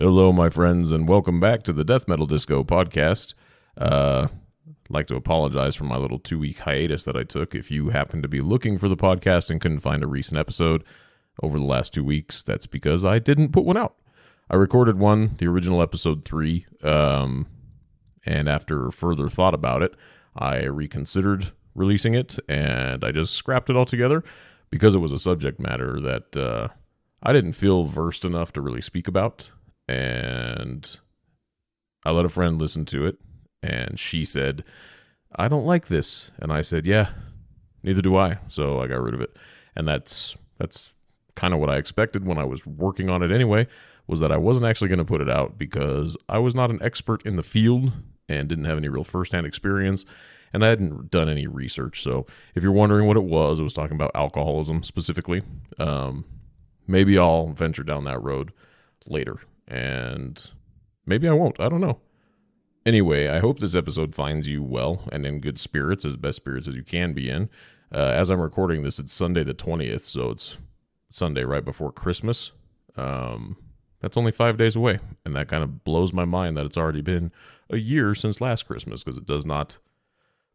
Hello, my friends, and welcome back to the Death Metal Disco podcast. I'd like to apologize for my little 2-week hiatus that I took. If you happen to be looking for the podcast and couldn't find a recent episode over the last 2 weeks, that's because I didn't put one out. I recorded one, the original episode 3, and after further thought about it, I reconsidered releasing it, and I just scrapped it all together because it was a subject matter that I didn't feel versed enough to really speak about. And I let a friend listen to it, and she said, I don't like this. And I said, yeah, neither do I. So I got rid of it. And that's kind of what I expected when I was working on it anyway, was that I wasn't actually going to put it out because I was not an expert in the field and didn't have any real firsthand experience, and I hadn't done any research. So if you're wondering what it was talking about alcoholism specifically. Maybe I'll venture down that road later. And maybe I won't. I don't know. Anyway, I hope this episode finds you well and in good spirits, as best spirits as you can be in. As I'm recording this, it's Sunday the 20th, so it's Sunday right before Christmas. That's only 5 days away, and that kind of blows my mind that it's already been a year since last Christmas, because it does not,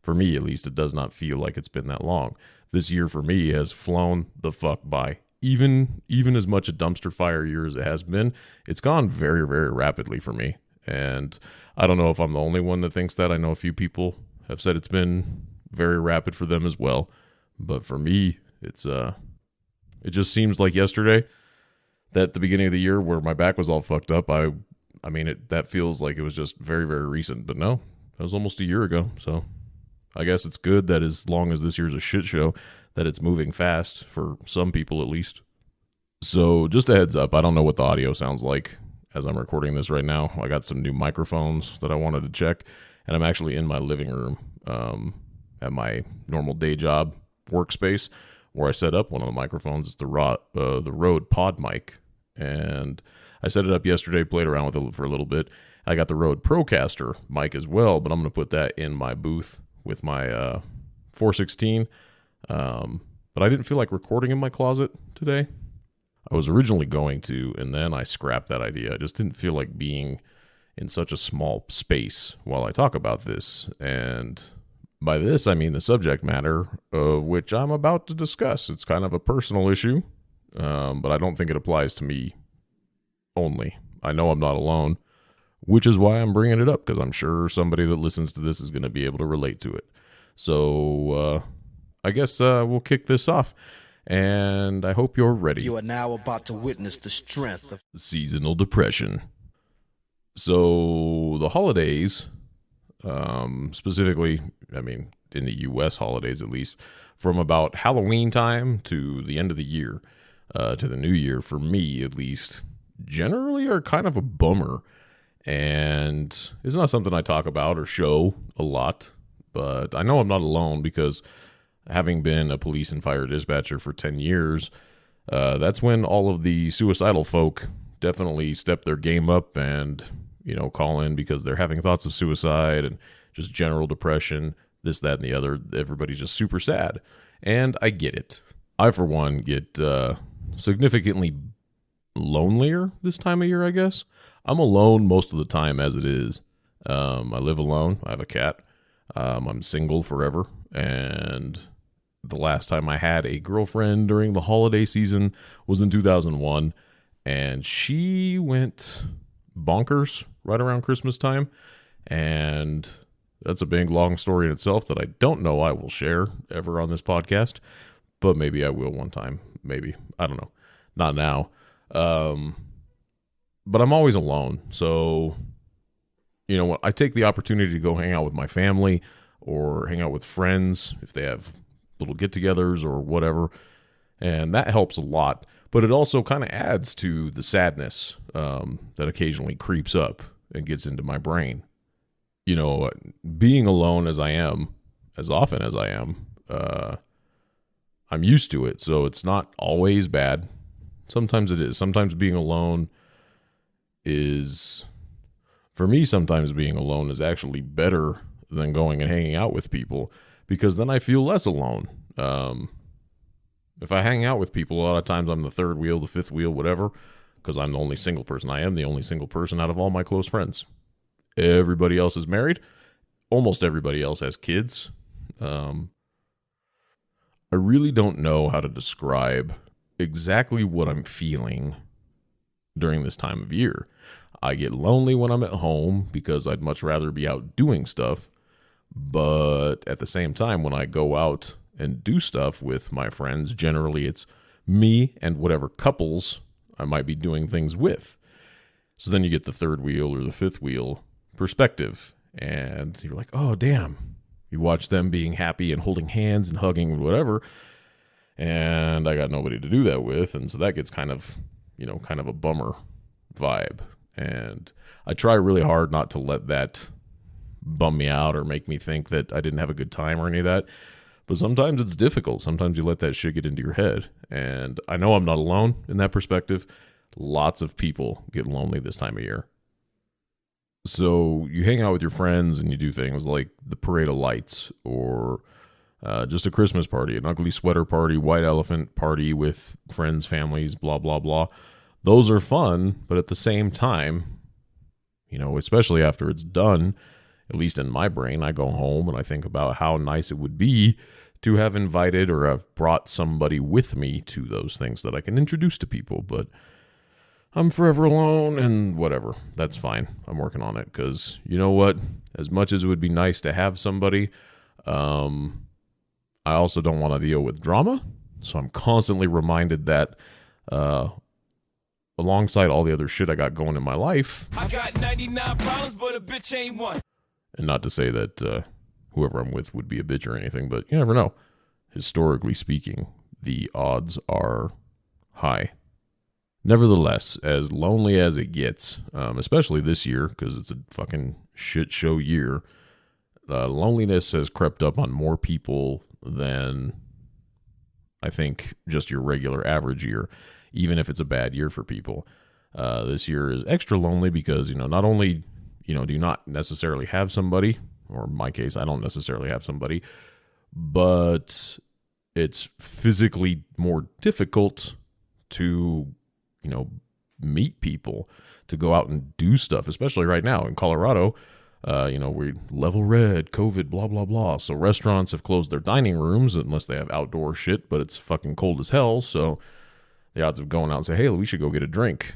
for me at least, it does not feel like it's been that long. This year for me has flown the fuck by. Even as much a dumpster fire year as it has been, it's gone very, very rapidly for me. And I don't know if I'm the only one that thinks that. I know a few people have said it's been very rapid for them as well. But for me, it just seems like yesterday that the beginning of the year where my back was all fucked up, that feels like it was just very, very recent. But no, that was almost a year ago. So I guess it's good that as long as this year's a shit show, that it's moving fast, for some people at least. So just a heads up, I don't know what the audio sounds like as I'm recording this right now. I got some new microphones that I wanted to check, and I'm actually in my living room at my normal day job workspace where I set up one of the microphones. It's the Rode Pod mic, and I set it up yesterday, played around with it for a little bit. I got the Rode Procaster mic as well, but I'm going to put that in my booth with my 416. But I didn't feel like recording in my closet today. I was originally going to, and then I scrapped that idea. I just didn't feel like being in such a small space while I talk about this. And by this, I mean the subject matter of which I'm about to discuss. It's kind of a personal issue, but I don't think it applies to me only. I know I'm not alone, which is why I'm bringing it up, because I'm sure somebody that listens to this is going to be able to relate to it. So, I guess we'll kick this off, and I hope you're ready. You are now about to witness the strength of seasonal depression. So the holidays, specifically, in the U.S. holidays at least, from about Halloween time to the end of the year, to the new year, for me at least, generally are kind of a bummer. And it's not something I talk about or show a lot, but I know I'm not alone, because having been a police and fire dispatcher for 10 years, that's when all of the suicidal folk definitely step their game up and, call in because they're having thoughts of suicide and just general depression, this, that, and the other. Everybody's just super sad. And I get it. I, for one, get significantly lonelier this time of year, I guess. I'm alone most of the time as it is. I live alone. I have a cat. I'm single forever. And the last time I had a girlfriend during the holiday season was in 2001, and she went bonkers right around Christmas time, and that's a big, long story in itself that I don't know I will share ever on this podcast, but maybe I will one time. Maybe. I don't know. Not now. But I'm always alone, so, I take the opportunity to go hang out with my family or hang out with friends if they have little get-togethers or whatever, and that helps a lot. But it also kind of adds to the sadness that occasionally creeps up and gets into my brain. Being alone as I am, as often as I am, I'm used to it, so it's not always bad. Sometimes it is. Sometimes being alone is, for me, sometimes being alone is actually better than going and hanging out with people, because then I feel less alone. If I hang out with people, a lot of times I'm the third wheel, the fifth wheel, whatever. because I'm the only single person. I am the only single person out of all my close friends. Everybody else is married. Almost everybody else has kids. I really don't know how to describe exactly what I'm feeling during this time of year. I get lonely when I'm at home because I'd much rather be out doing stuff. But at the same time, when I go out and do stuff with my friends, generally it's me and whatever couples I might be doing things with. So then you get the third wheel or the fifth wheel perspective. And you're like, oh, damn. You watch them being happy and holding hands and hugging and whatever. And I got nobody to do that with. And so that gets kind of a bummer vibe. And I try really hard not to let that bum me out or make me think that I didn't have a good time or any of that. But sometimes it's difficult. Sometimes you let that shit get into your head. And I know I'm not alone in that perspective. Lots of people get lonely this time of year. So you hang out with your friends and you do things like the Parade of Lights or just a Christmas party, an ugly sweater party, white elephant party with friends, families, blah, blah, blah. Those are fun, but at the same time, especially after it's done, at least in my brain, I go home and I think about how nice it would be to have invited or have brought somebody with me to those things that I can introduce to people. But I'm forever alone and whatever. That's fine. I'm working on it because you know what? As much as it would be nice to have somebody, I also don't want to deal with drama. So I'm constantly reminded that alongside all the other shit I got going in my life, I got 99 problems, but a bitch ain't one. And not to say that whoever I'm with would be a bitch or anything, but you never know. Historically speaking, the odds are high. Nevertheless, as lonely as it gets, especially this year, because it's a fucking shit show year, loneliness has crept up on more people than I think just your regular average year, even if it's a bad year for people. This year is extra lonely because, not only, do you not necessarily have somebody, or in my case, I don't necessarily have somebody, but it's physically more difficult to, meet people, to go out and do stuff, especially right now in Colorado. We're level red, COVID, blah, blah, blah. So restaurants have closed their dining rooms unless they have outdoor shit, but it's fucking cold as hell. So the odds of going out and say, hey, we should go get a drink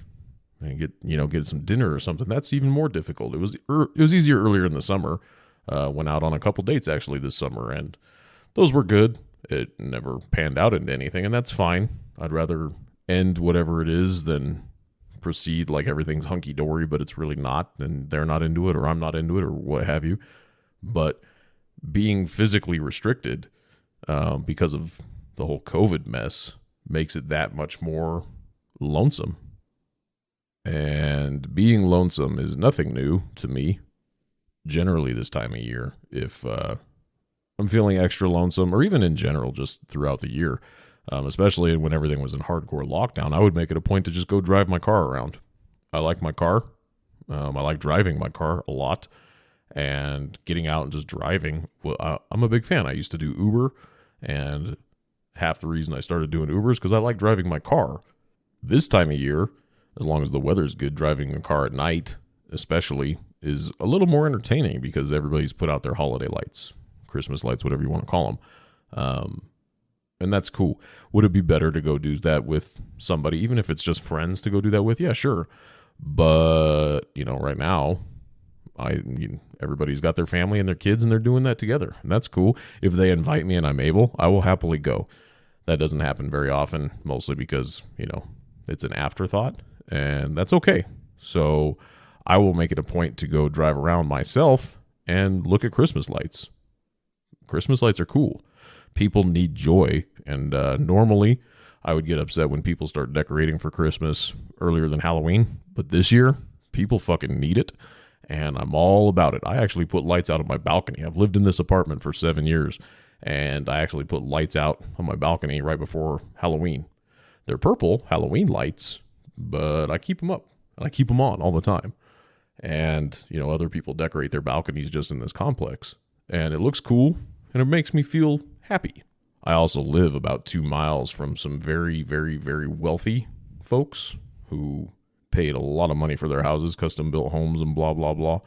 and get some dinner or something, that's even more difficult. It was easier earlier in the summer. Went out on a couple dates actually this summer, and those were good. It never panned out into anything, and that's fine. I'd rather end whatever it is than proceed like everything's hunky-dory, but it's really not, and they're not into it, or I'm not into it, or what have you. But being physically restricted because of the whole COVID mess makes it that much more lonesome. And being lonesome is nothing new to me, generally this time of year. If I'm feeling extra lonesome, or even in general, just throughout the year, especially when everything was in hardcore lockdown, I would make it a point to just go drive my car around. I like my car. I like driving my car a lot, and getting out and just driving. Well, I'm a big fan. I used to do Uber, and half the reason I started doing Uber is because I like driving my car. This time of year, as long as the weather's good, driving a car at night especially is a little more entertaining because everybody's put out their holiday lights, Christmas lights, whatever you want to call them. And that's cool. Would it be better to go do that with somebody, even if it's just friends to go do that with? Yeah, sure. But, right now, everybody's got their family and their kids and they're doing that together. And that's cool. If they invite me and I'm able, I will happily go. That doesn't happen very often, mostly because, it's an afterthought, and that's okay. So I will make it a point to go drive around myself and look at Christmas lights. Christmas lights are cool. People need joy, and normally I would get upset when people start decorating for Christmas earlier than Halloween, but this year people fucking need it, and I'm all about it. I actually put lights out on my balcony. I've lived in this apartment for 7 years, and I actually put lights out on my balcony right before Halloween. They're purple Halloween lights, but I keep them up, and I keep them on all the time. And, other people decorate their balconies just in this complex, and it looks cool, and it makes me feel happy. I also live about 2 miles from some very, very, very wealthy folks who paid a lot of money for their houses, custom built homes and blah, blah, blah.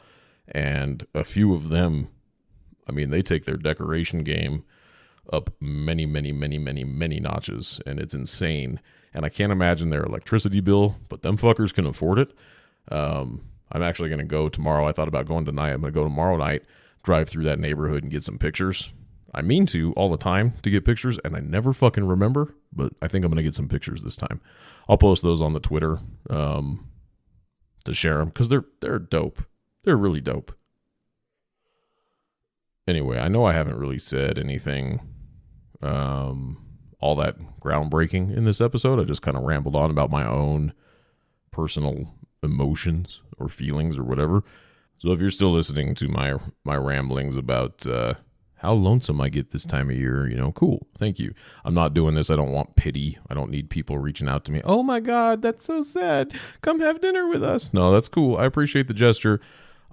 And a few of them, I mean, they take their decoration game up many, many, many, many, many notches, and it's insane. And I can't imagine their electricity bill, but them fuckers can afford it. I'm actually going to go tomorrow. I thought about going tonight. I'm going to go tomorrow night, drive through that neighborhood and get some pictures. I mean to all the time to get pictures, and I never fucking remember, but I think I'm going to get some pictures this time. I'll post those on the Twitter to share them because they're dope. They're really dope. Anyway, I know I haven't really said anything all that groundbreaking in this episode. I just kind of rambled on about my own personal emotions or feelings or whatever. So if you're still listening to my ramblings about how lonesome I get this time of year, cool. Thank you. I'm not doing this. I don't want pity. I don't need people reaching out to me. Oh my God, that's so sad. Come have dinner with us. No, that's cool. I appreciate the gesture.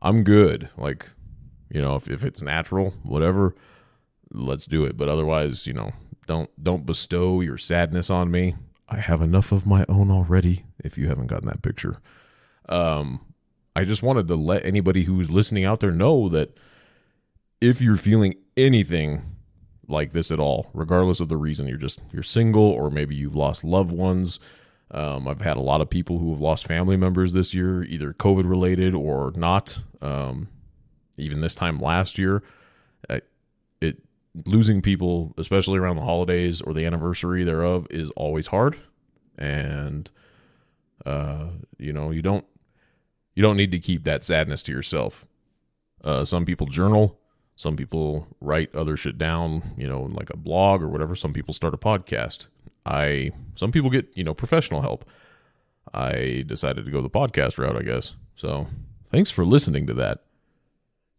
I'm good. Like, if it's natural, whatever, let's do it. But otherwise, don't bestow your sadness on me. I have enough of my own already, if you haven't gotten that picture. I just wanted to let anybody who's listening out there know that if you're feeling anything like this at all, regardless of the reason, you're single, or maybe you've lost loved ones. I've had a lot of people who have lost family members this year, either COVID related or not. Even this time last year, losing people, especially around the holidays or the anniversary thereof, is always hard. And you don't need to keep that sadness to yourself. Some people journal, some people write other shit down, in like a blog or whatever. Some people start a podcast. Some people get, professional help. I decided to go the podcast route, I guess. So thanks for listening to that.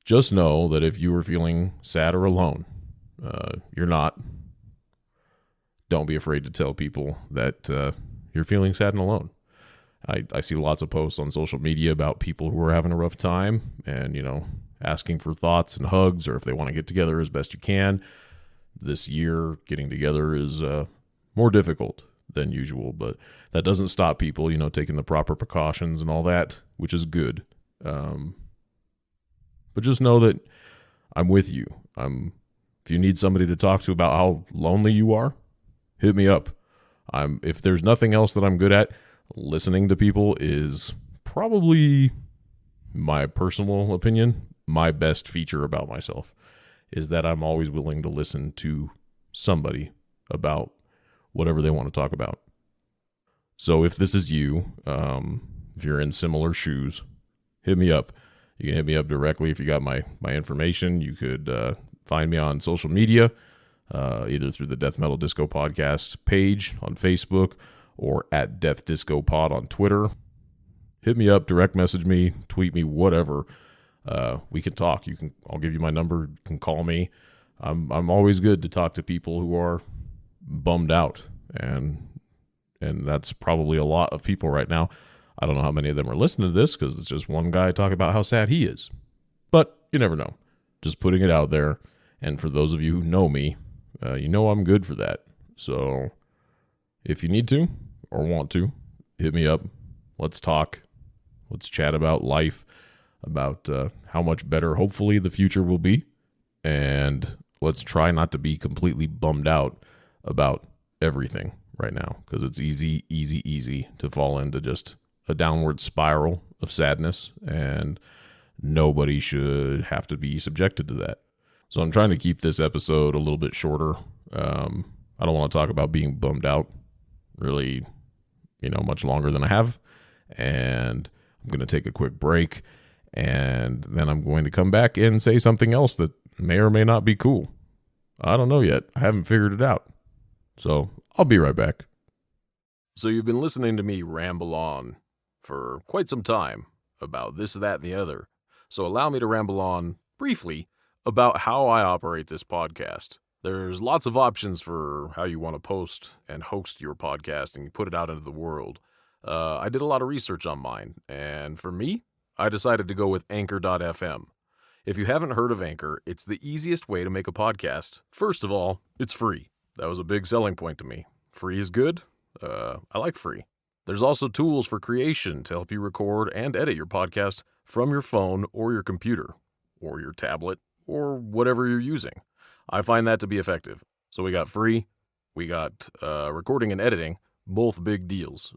Just know that if you are feeling sad or alone, you're not. Don't be afraid to tell people that you're feeling sad and alone. I see lots of posts on social media about people who are having a rough time and, asking for thoughts and hugs, or if they want to get together as best you can. This year, getting together is more difficult than usual, but that doesn't stop people, taking the proper precautions and all that, which is good. But just know that I'm with you. If you need somebody to talk to about how lonely you are, hit me up. If there's nothing else that I'm good at, listening to people is probably, my personal opinion, my best feature about myself, is that I'm always willing to listen to somebody about whatever they want to talk about. So if this is you, if you're in similar shoes, hit me up. You can hit me up directly if you got my information. You could find me on social media, either through the Death Metal Disco Podcast page on Facebook or at Death Disco Pod on Twitter. Hit me up, direct message me, tweet me, whatever. We can talk. I'll give you my number. You can call me. I'm always good to talk to people who are bummed out, and that's probably a lot of people right now. I don't know how many of them are listening to this because it's just one guy talking about how sad he is. But you never know. Just putting it out there. And for those of you who know me, I'm good for that. So if you need to or want to, hit me up. Let's talk. Let's chat about life, about how much better hopefully the future will be. And let's try not to be completely bummed out about everything right now, because it's easy to fall into just a downward spiral of sadness, and nobody should have to be subjected to that. So I'm trying to keep this episode a little bit shorter. I don't want to talk about being bummed out really, much longer than I have. And I'm going to take a quick break, and then I'm going to come back and say something else that may or may not be cool. I don't know yet. I haven't figured it out. So I'll be right back. So you've been listening to me ramble on for quite some time about this, that, and the other. So allow me to ramble on briefly about how I operate this podcast. There's lots of options for how you want to post and host your podcast and put it out into the world. I did a lot of research on mine, and for me, I decided to go with Anchor.fm. If you haven't heard of Anchor, it's the easiest way to make a podcast. First of all, it's free. That was a big selling point to me. Free is good. I like free. There's also tools for creation to help you record and edit your podcast from your phone or your computer or your tablet or whatever you're using. I find that to be effective. So we got free, we got recording and editing, both big deals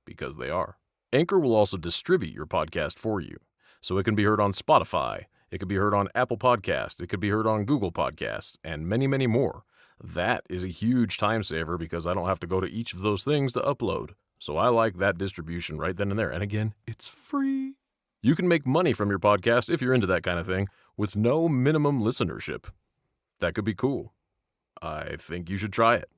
because they are. Anchor will also distribute your podcast for you. So it can be heard on Spotify, it could be heard on Apple Podcasts, it could be heard on Google Podcasts, and many, many more. That is a huge time saver because I don't have to go to each of those things to upload. So I like that distribution right then and there. And again, it's free. You can make money from your podcast if you're into that kind of thing with no minimum listenership. That could be cool. I think you should try it.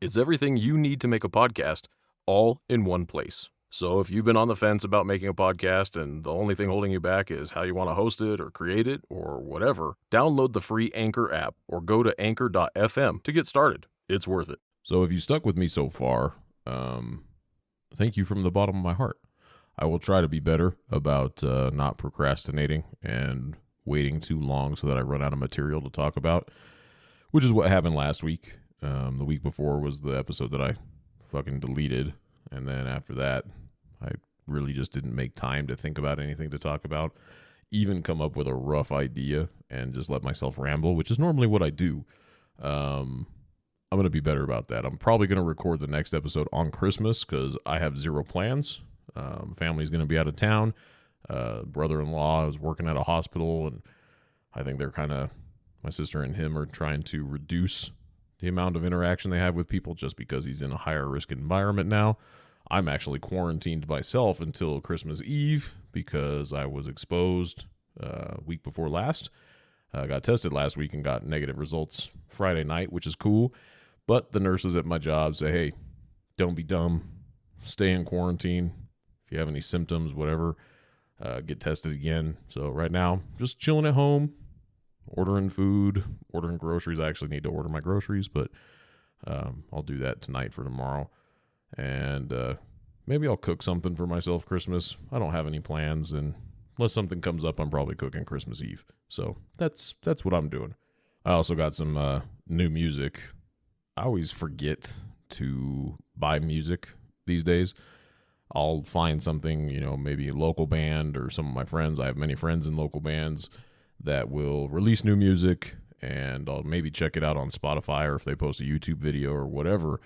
It's everything you need to make a podcast all in one place. So if you've been on the fence about making a podcast and the only thing holding you back is how you want to host it or create it or whatever, download the free Anchor app or go to anchor.fm to get started. It's worth it. So if you stuck with me so far, thank you from the bottom of my heart. I will try to be better about not procrastinating and waiting too long so that I run out of material to talk about, which is what happened last week. The week before was the episode that I fucking deleted. And then after that, I really just didn't make time to think about anything to talk about, even come up with a rough idea and just let myself ramble, which is normally what I do. I'm going to be better about that. I'm probably going to record the next episode on Christmas because I have zero plans. Family's going to be out of town. Brother-in-law is working at a hospital, and I think my sister and him are trying to reduce the amount of interaction they have with people just because he's in a higher risk environment now. I'm actually quarantined myself until Christmas Eve because I was exposed week before last. I got tested last week and got negative results Friday night, which is cool. But the nurses at my job say, hey, don't be dumb. Stay in quarantine. If you have any symptoms, whatever, get tested again. So right now, just chilling at home, ordering food, ordering groceries. I actually need to order my groceries, but I'll do that tonight for tomorrow. And maybe I'll cook something for myself Christmas. I don't have any plans, and unless something comes up, I'm probably cooking Christmas Eve. So that's what I'm doing. I also got some new music. I always forget to buy music these days. I'll find something, maybe a local band or some of my friends. I have many friends in local bands that will release new music, and I'll maybe check it out on Spotify or if they post a YouTube video or whatever.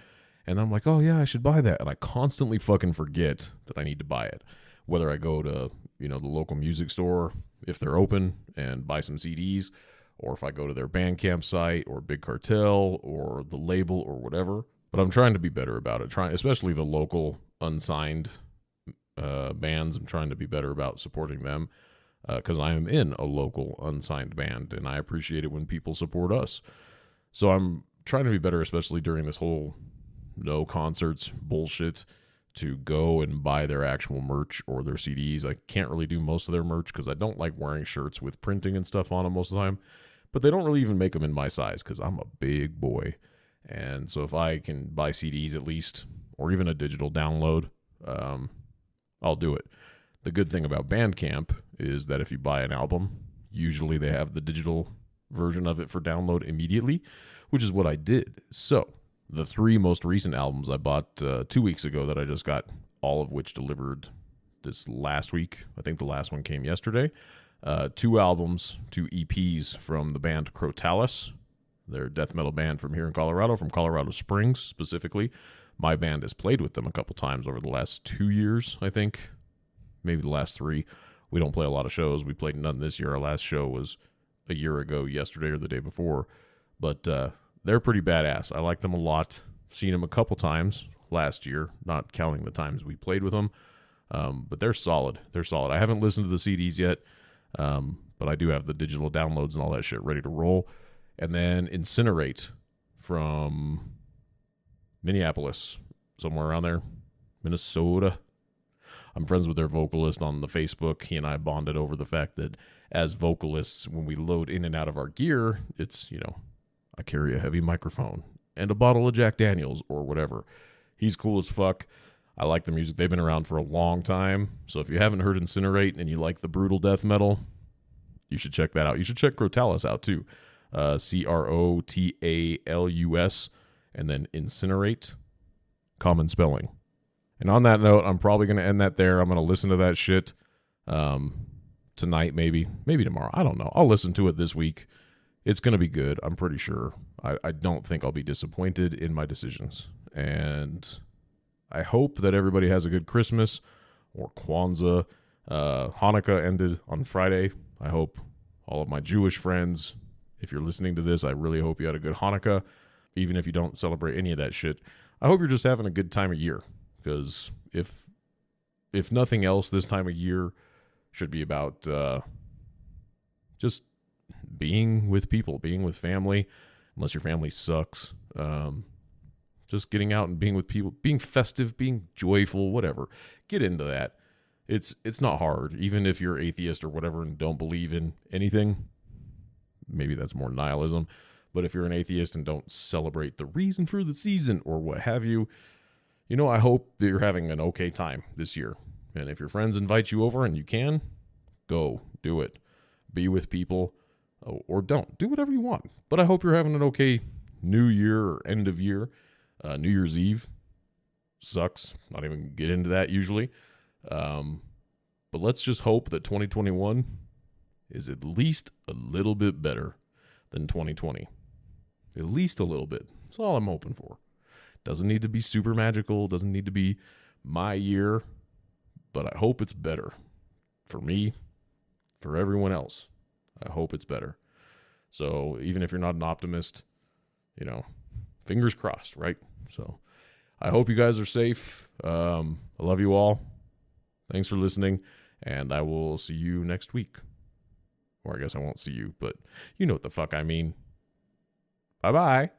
And I'm like, oh yeah, I should buy that. And I constantly fucking forget that I need to buy it. Whether I go to, the local music store, if they're open, and buy some CDs, or if I go to their Bandcamp site or Big Cartel or the label or whatever. But I'm trying to be better about it, especially the local unsigned bands. I'm trying to be better about supporting them because I am in a local unsigned band, and I appreciate it when people support us. So I'm trying to be better, especially during this whole no concerts bullshit, to go and buy their actual merch or their CDs. I can't really do most of their merch because I don't like wearing shirts with printing and stuff on them most of the time, but they don't really even make them in my size because I'm a big boy. And so if I can buy CDs at least, or even a digital download, I'll do it. The good thing about Bandcamp is that if you buy an album, usually they have the digital version of it for download immediately, which is what I did. So the 3 most recent albums I bought 2 weeks ago that I just got, all of which delivered this last week. I think the last one came yesterday. 2 albums, 2 EPs from the band Crotalis. They're a death metal band from here in Colorado, from Colorado Springs specifically. My band has played with them a couple times over the last 2 years, I think. Maybe the last 3. We don't play a lot of shows. We played none this year. Our last show was a year ago, yesterday or the day before. But they're pretty badass. I like them a lot. Seen them a couple times last year, not counting the times we played with them. But they're solid. They're solid. I haven't listened to the CDs yet, but I do have the digital downloads and all that shit ready to roll. And then Incinerate from Minneapolis, somewhere around there, Minnesota. I'm friends with their vocalist on the Facebook. He and I bonded over the fact that as vocalists, when we load in and out of our gear, it's, I carry a heavy microphone and a bottle of Jack Daniels or whatever. He's cool as fuck. I like the music. They've been around for a long time. So if you haven't heard Incinerate and you like the brutal death metal, you should check that out. You should check Crotalis out too. Crotalus, and then Incinerate, common spelling. And on that note, I'm probably going to end that there. I'm going to listen to that shit tonight, maybe tomorrow. I don't know. I'll listen to it this week. It's going to be good, I'm pretty sure. I don't think I'll be disappointed in my decisions. And I hope that everybody has a good Christmas or Kwanzaa. Hanukkah ended on Friday. I hope all of my Jewish friends, if you're listening to this, I really hope you had a good Hanukkah. Even if you don't celebrate any of that shit, I hope you're just having a good time of year. Because if nothing else, this time of year should be about just being with people, being with family, unless your family sucks. Just getting out and being with people, being festive, being joyful, whatever. Get into that. It's not hard, even if you're atheist or whatever and don't believe in anything. Maybe that's more nihilism. But if you're an atheist and don't celebrate the reason for the season or what have you, I hope that you're having an okay time this year. And if your friends invite you over and you can, go, do it. Be with people or don't. Do whatever you want. But I hope you're having an okay New Year or end of year. New Year's Eve sucks. Not even get into that usually. But let's just hope that 2021 is at least a little bit better than 2020. At least a little bit. That's all I'm hoping for. Doesn't need to be super magical. Doesn't need to be my year. But I hope it's better. For me, for everyone else. I hope it's better. So even if you're not an optimist, fingers crossed, right? So I hope you guys are safe. I love you all. Thanks for listening. And I will see you next week. Or I guess I won't see you, but you know what the fuck I mean. Bye-bye.